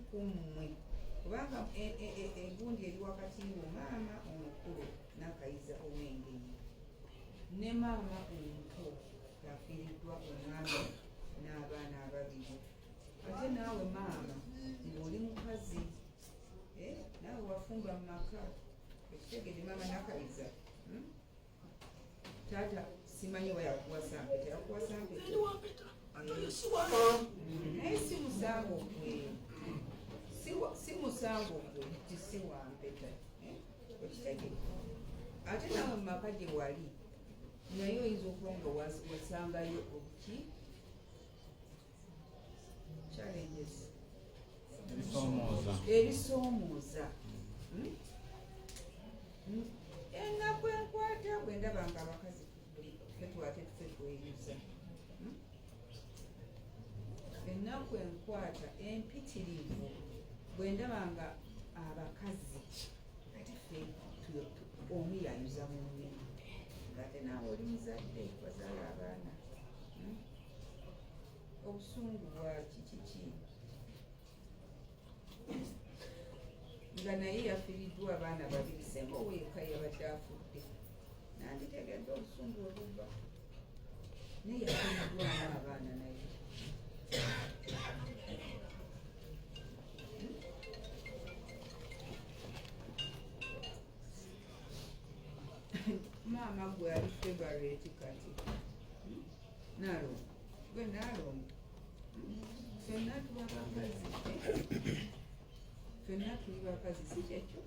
ku mmwe kubanga egundi eri wakati wo maama omukulu n'akayiza ow'engeri ne maama omuto yafiiriddwa omwami n'abaana ababiri ate naawe maama ng'oli mukazi naawe wafumba mu maka ekitegede maama n'akayiza taata simanyi wa yakuwasa mpeta yakuwasa mpeta naye si musango gwe si musango gwe nti si wampeta okitegede ate naawe mu maka gye wali naye oyinza okuba nga wasangayo obuki challenges ebisoomooza ennaku enkwata bwe ndaba nga abakazi fetwate tufe tweyuza ennaku enkwata empitirivu bwe ndaba nga abakazi fe omu yayuza munne ngate naawe oli muzadde wazaala abaana obusungu bwaki kiki nga naye yafiiriddwa abaana babiri senga oweeka yabadde afudde nanditegedde obusungu obuva naye yafiiriddwa n'abaana naye maama gwe ali favorite kati nalongo gwe nalongo ffenna tuba bakazi ffenna tuli bakazi si kyekyo